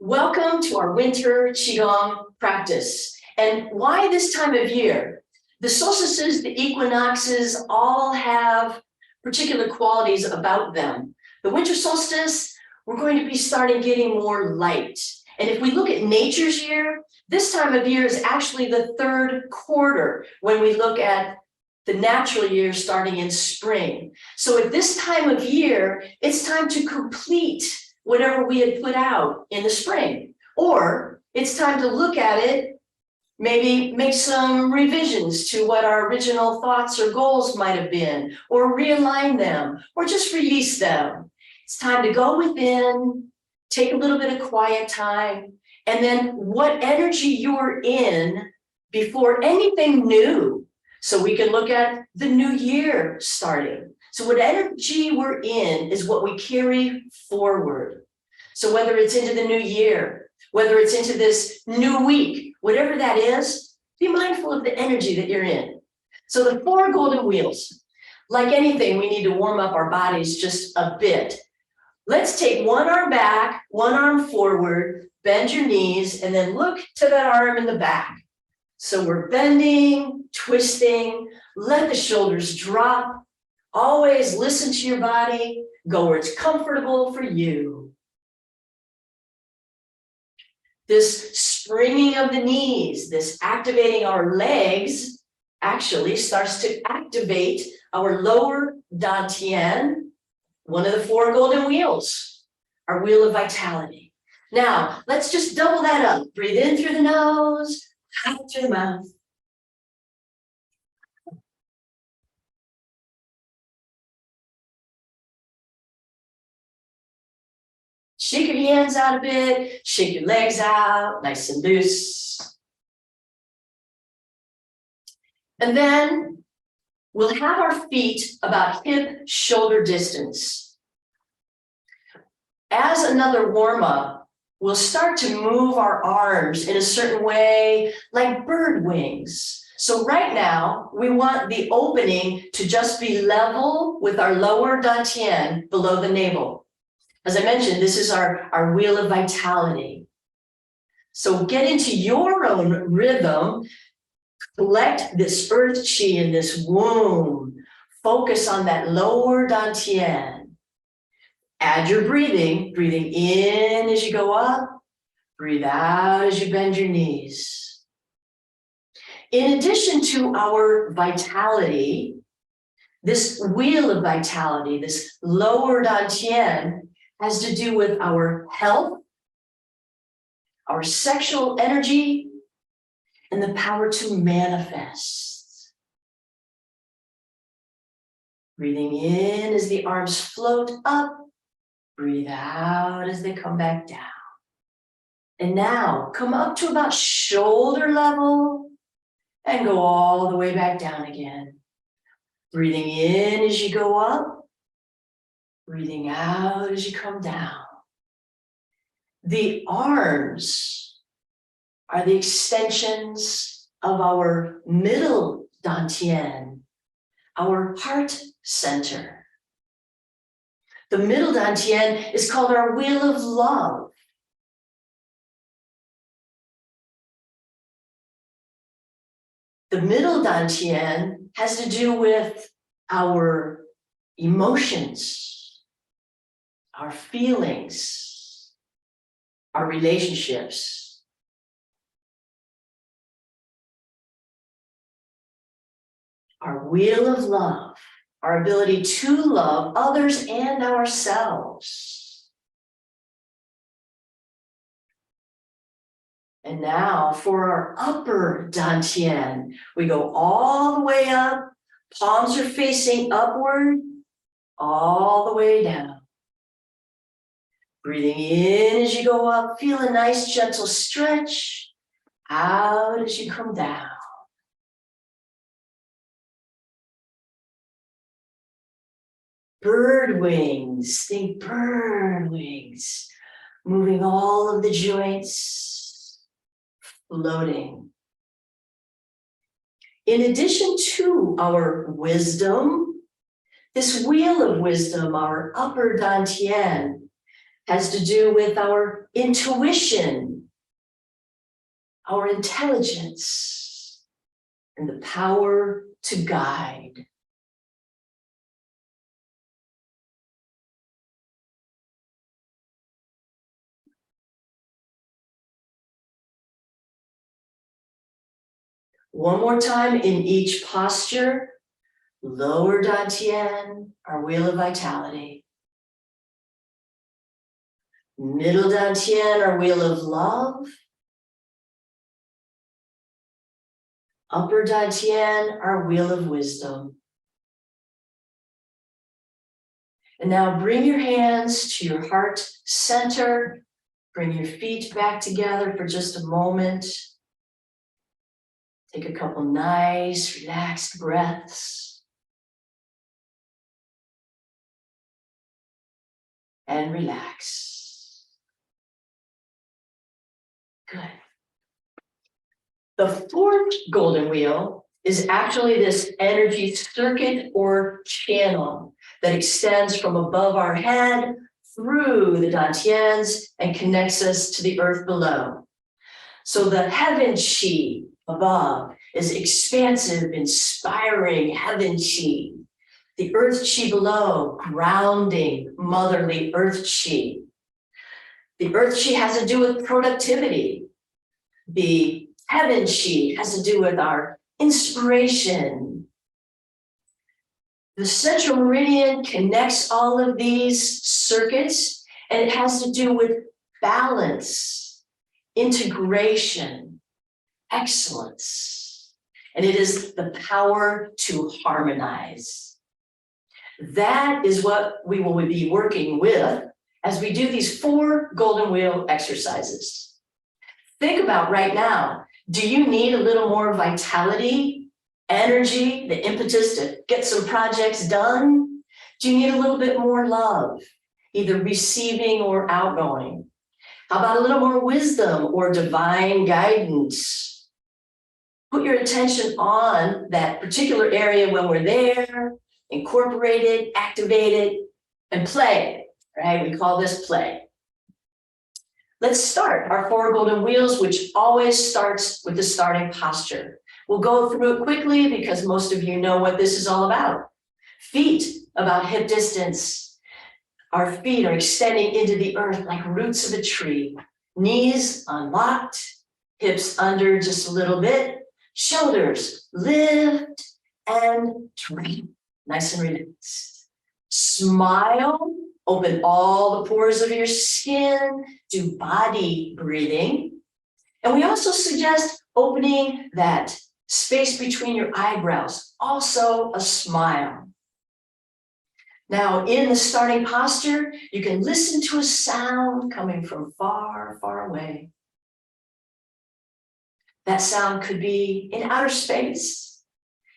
Welcome to our winter Qigong practice. And why this time of year? The solstices, the equinoxes all have particular qualities about them. The winter solstice, we're going to be starting getting more light. And if we look at nature's year, this time of year is actually the third quarter when we look at the natural year starting in spring. So at this time of year, it's time to complete whatever we had put out in the spring, or it's time to look at it, maybe make some revisions to what our original thoughts or goals might have been, or realign them, or just release them. It's time to go within, take a little bit of quiet time, and then what energy you're in before anything new. So we can look at the new year starting. So what energy we're in is what we carry forward. So whether it's into the new year, whether it's into this new week, whatever that is, be mindful of the energy that you're in. So the 4 golden wheels, like anything, we need to warm up our bodies just a bit. Let's take one arm back, one arm forward, bend your knees, and then look to that arm in the back. So we're bending, twisting, let the shoulders drop. Always listen to your body, go where it's comfortable for you. This springing of the knees, this activating our legs, actually starts to activate our lower dantian, one of the 4 golden wheels, our wheel of vitality. Now, let's just double that up. Breathe in through the nose, out through the mouth. Shake your hands out a bit, shake your legs out, nice and loose. And then we'll have our feet about hip-shoulder distance. As another warm-up, we'll start to move our arms in a certain way, like bird wings. So right now, we want the opening to just be level with our lower dantian below the navel. As I mentioned, this is our wheel of vitality. So get into your own rhythm, collect this earth chi in this womb, focus on that lower dantian. Add your breathing in as you go up, breathe out as you bend your knees. In addition to our vitality, this wheel of vitality, this lower dantian, has to do with our health, our sexual energy, and the power to manifest. Breathing in as the arms float up, breathe out as they come back down. And now come up to about shoulder level and go all the way back down again. Breathing in as you go up, breathing out as you come down. The arms are the extensions of our middle dantian, our heart center. The middle dantian is called our wheel of love. The middle dantian has to do with our emotions, our feelings, our relationships. Our wheel of love, our ability to love others and ourselves. And now for our upper dantian, we go all the way up, palms are facing upward, all the way down. Breathing in as you go up, feel a nice gentle stretch. Out as you come down. Bird wings, think bird wings. Moving all of the joints, floating. In addition to our wisdom, this wheel of wisdom, our upper dantian, has to do with our intuition, our intelligence, and the power to guide. One more time in each posture, lower dantian, our wheel of vitality. Middle dantian, our wheel of love. Upper dantian, our wheel of wisdom. And now bring your hands to your heart center. Bring your feet back together for just a moment. Take a couple nice, relaxed breaths. And relax. Good. The fourth golden wheel is actually this energy circuit or channel that extends from above our head through the dantians and connects us to the earth below. So the heaven chi above is expansive, inspiring heaven chi. The earth chi below, grounding, motherly earth chi. The earth chi has to do with productivity. The heaven chi has to do with our inspiration. The central meridian connects all of these circuits, and it has to do with balance, integration, excellence. And it is the power to harmonize. That is what we will be working with as we do these 4 golden wheel exercises. Think about right now, do you need a little more vitality, energy, the impetus to get some projects done? Do you need a little bit more love, either receiving or outgoing? How about a little more wisdom or divine guidance? Put your attention on that particular area when we're there, incorporate it, activate it, and play, right? We call this play. Let's start our 4 golden wheels, which always starts with the starting posture. We'll go through it quickly because most of you know what this is all about. Feet about hip distance. Our feet are extending into the earth like roots of a tree. Knees unlocked, hips under just a little bit. Shoulders lift and drop, nice and relaxed. Smile, open all the pores of your skin, do body breathing. And we also suggest opening that space between your eyebrows, also a smile. Now, in the starting posture, you can listen to a sound coming from far, far away. That sound could be in outer space.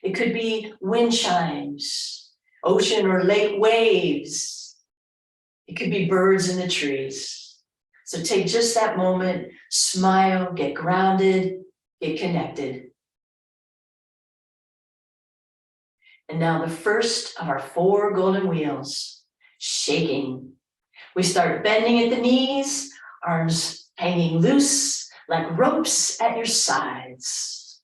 It could be wind chimes, ocean or lake waves. It could be birds in the trees. So take just that moment, smile, get grounded, get connected. And now the first of our 4 golden wheels, shaking. We start bending at the knees, arms hanging loose like ropes at your sides.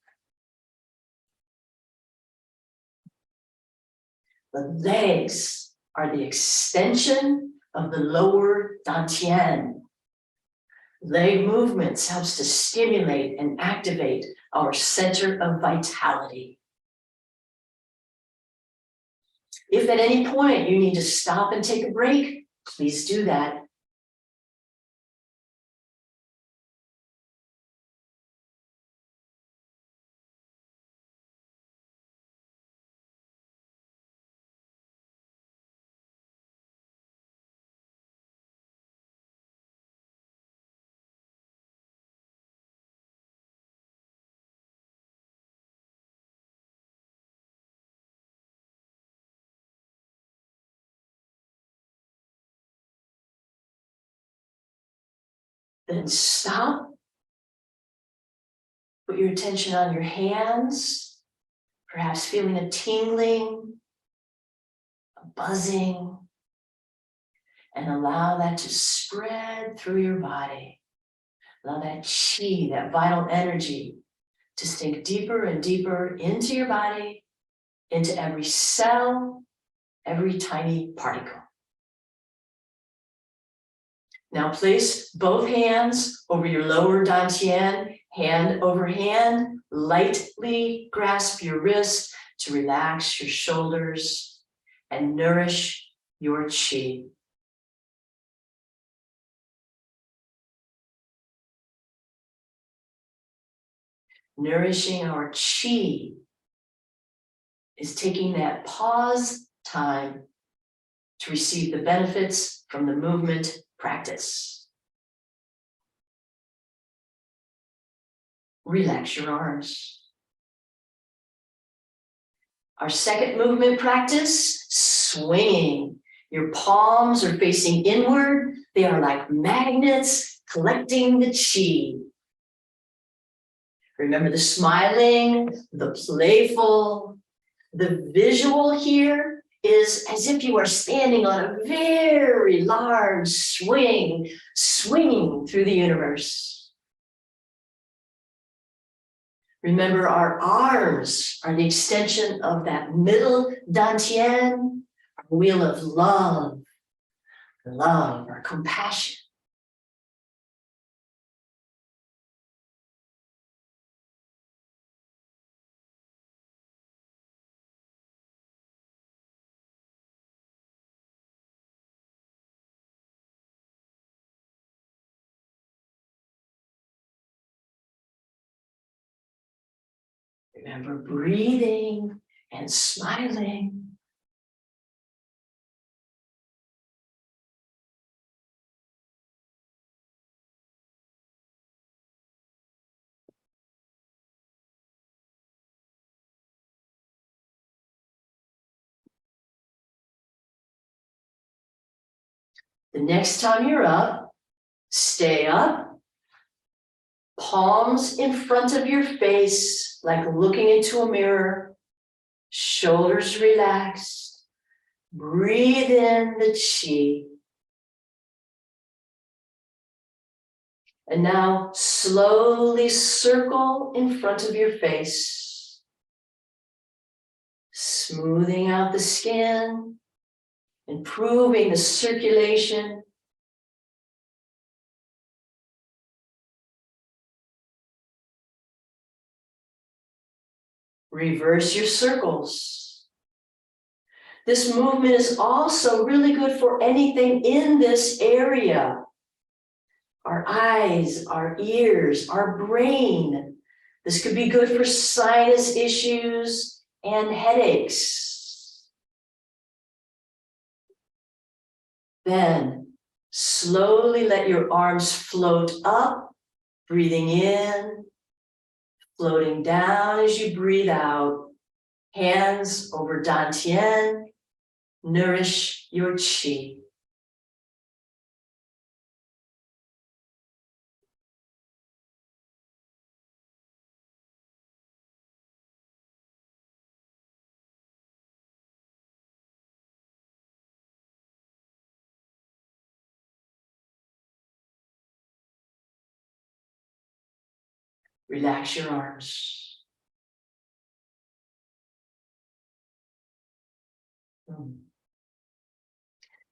The legs are the extension of the lower dantian. Leg movements helps to stimulate and activate our center of vitality. If at any point you need to stop and take a break, please do that. Then stop. Put your attention on your hands, perhaps feeling a tingling, a buzzing. And allow that to spread through your body. Allow that chi, that vital energy, to sink deeper and deeper into your body, into every cell, every tiny particle. Now place both hands over your lower dantian, hand over hand. Lightly grasp your wrist to relax your shoulders and nourish your chi. Nourishing our chi is taking that pause time to receive the benefits from the movement practice. Relax your arms. Our second movement practice, swinging. Your palms are facing inward. They are like magnets collecting the chi. Remember the smiling, the playful. The visual here is as if you are standing on a very large swing, swinging through the universe. Remember, our arms are the extension of that middle dantian, our wheel of love, our compassion. Remember breathing and smiling. The next time you're up, stay up, palms in front of your face, like looking into a mirror, shoulders relaxed. Breathe in the chi. And now slowly circle in front of your face, smoothing out the skin, improving the circulation. Reverse your circles. This movement is also really good for anything in this area. Our eyes, our ears, our brain. This could be good for sinus issues and headaches. Then slowly let your arms float up, breathing in, floating down as you breathe out. Hands over dantian, nourish your chi. Relax your arms.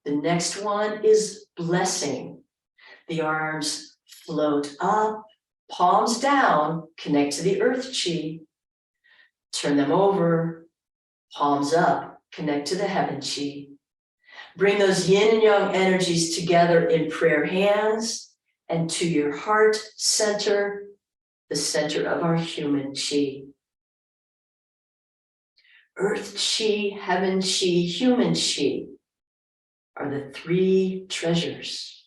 The next one is blessing. The arms float up, palms down, connect to the earth chi. Turn them over, palms up, connect to the heaven chi. Bring those yin and yang energies together in prayer hands and to your heart center, the center of our human chi. Earth chi, heaven chi, human chi are the three treasures.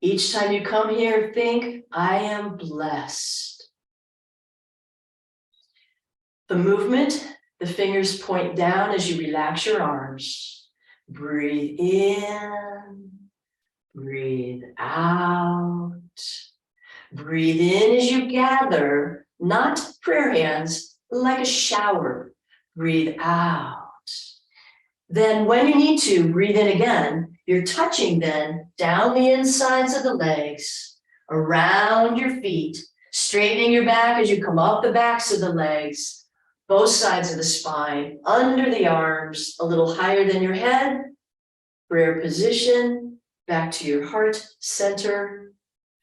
Each time you come here, think, I am blessed. The movement, the fingers point down as you relax your arms. Breathe in, breathe out. Breathe in as you gather, not prayer hands, like a shower. Breathe out. Then when you need to, breathe in again. You're touching then down the insides of the legs, around your feet, straightening your back as you come up the backs of the legs, both sides of the spine, under the arms, a little higher than your head. Prayer position, back to your heart center,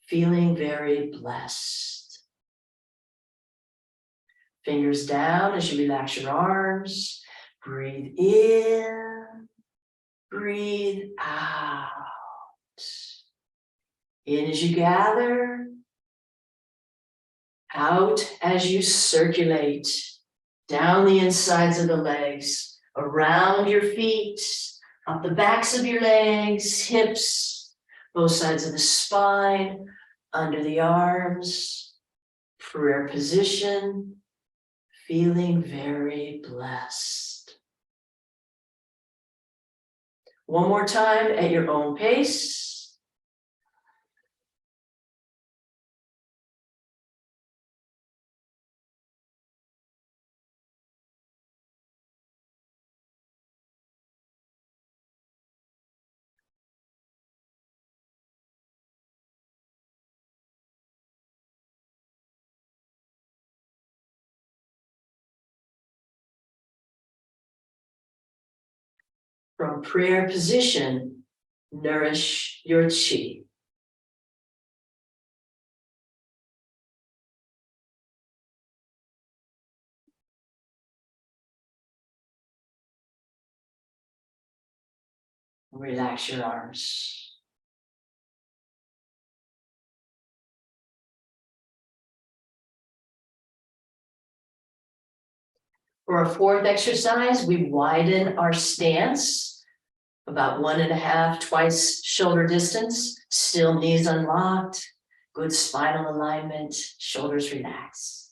feeling very blessed. Fingers down as you relax your arms. Breathe in, breathe out. In as you gather, out as you circulate, down the insides of the legs, around your feet, up the backs of your legs, hips, both sides of the spine, under the arms, prayer position, feeling very blessed. One more time at your own pace. From prayer position, nourish your chi. Relax your arms. For our fourth exercise, we widen our stance, about 1.5, twice shoulder distance, still knees unlocked, good spinal alignment, shoulders relaxed.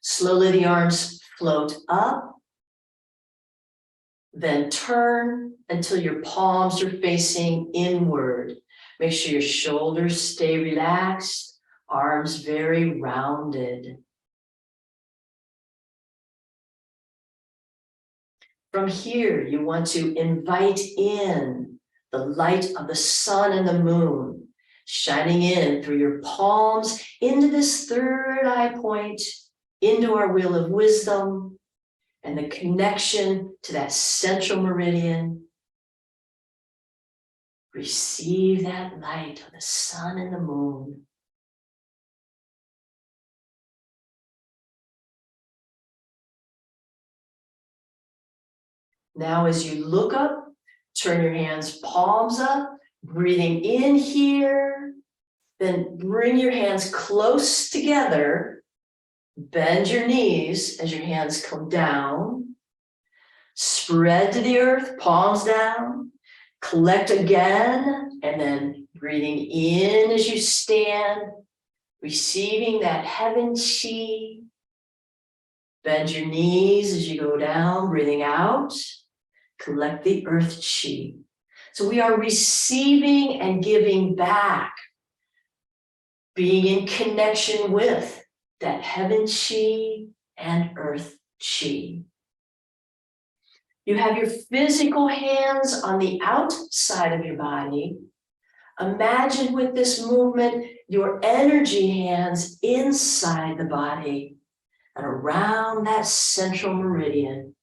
Slowly the arms float up, then turn until your palms are facing inward. Make sure your shoulders stay relaxed, arms very rounded. From here, you want to invite in the light of the sun and the moon, shining in through your palms into this third eye point, into our wheel of wisdom, and the connection to that central meridian. Receive that light of the sun and the moon. Now, as you look up, turn your hands palms up, breathing in here, then bring your hands close together, bend your knees as your hands come down, spread to the earth, palms down, collect again, and then breathing in as you stand, receiving that heaven chi. Bend your knees as you go down, breathing out. Collect the earth chi. So we are receiving and giving back, being in connection with that heaven chi and earth chi. You have your physical hands on the outside of your body. Imagine with this movement, your energy hands inside the body and around that central meridian.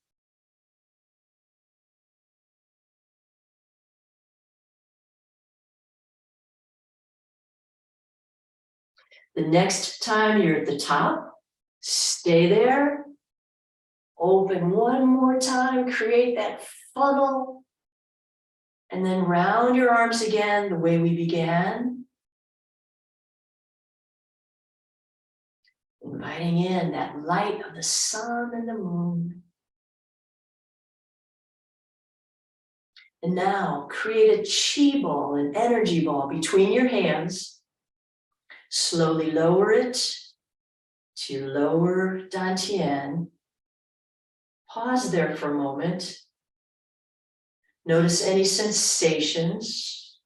The next time you're at the top, stay there. Open one more time, create that funnel, and then round your arms again the way we began. Inviting in that light of the sun and the moon. And now create a chi ball, an energy ball between your hands. Slowly lower it to your lower dantian. Pause there for a moment. Notice any sensations.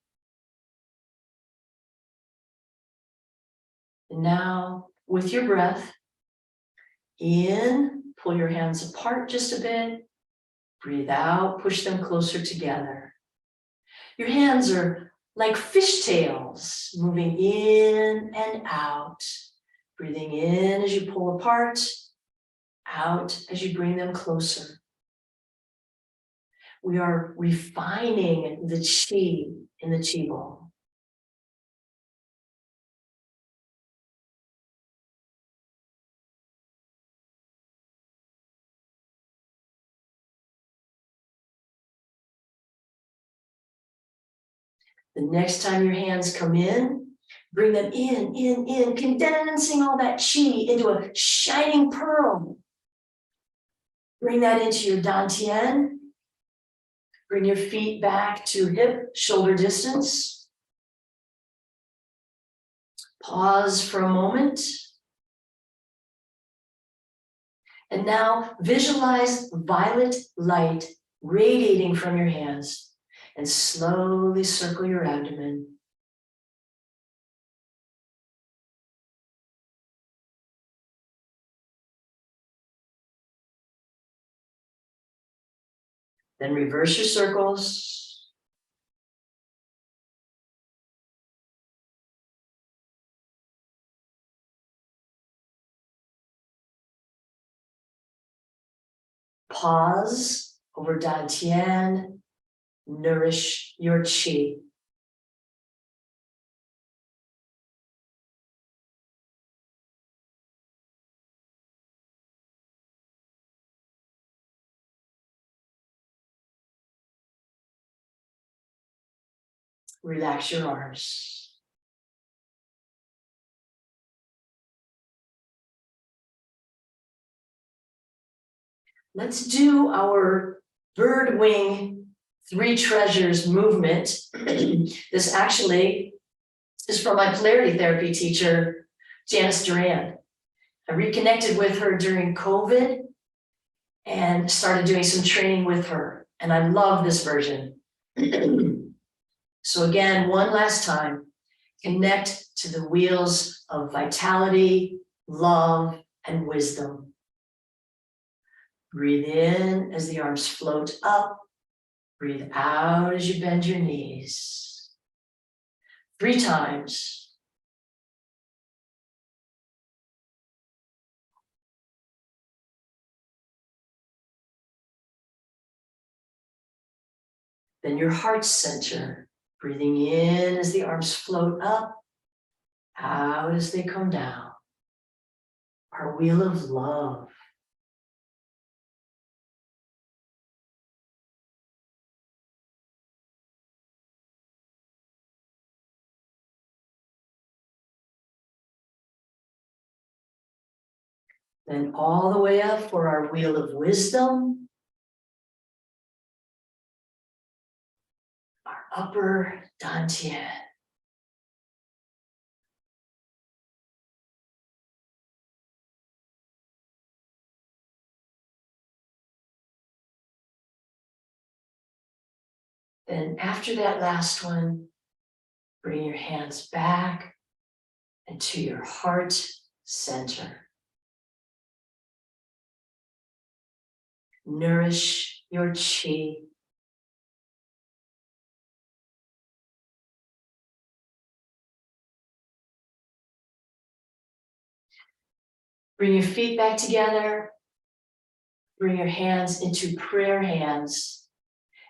And now, with your breath, In, pull your hands apart just a bit. Breathe out, push them closer together. Your hands are like fishtails, moving in and out. Breathing in as you pull apart, out as you bring them closer. We are refining the chi in the Qigong. The next time your hands come in, bring them in, condensing all that chi into a shining pearl. Bring that into your dantian. Bring your feet back to hip, shoulder distance. Pause for a moment. And now visualize violet light radiating from your hands and slowly circle your abdomen. Then reverse your circles. Pause over dantian. Nourish your chi. Relax your arms. Let's do our bird wing 3 treasures movement. This actually is from my polarity therapy teacher, Janice Duran. I reconnected with her during COVID and started doing some training with her. And I love this version. So again, one last time, connect to the wheels of vitality, love, and wisdom. Breathe in as the arms float up. Breathe out as you bend your knees. 3 times. Then your heart center. Breathing in as the arms float up, out as they come down. Our wheel of love. Then all the way up for our wheel of wisdom. Our upper dantian. Then after that last one, bring your hands back into your heart center. Nourish your chi. Bring your feet back together. Bring your hands into prayer hands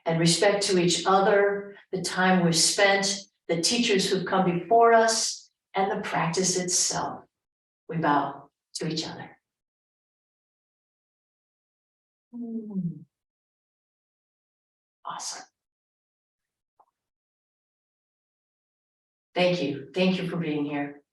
and respect to each other, the time we've spent, the teachers who've come before us, and the practice itself. We bow to each other. Awesome. Thank you. Thank you for being here.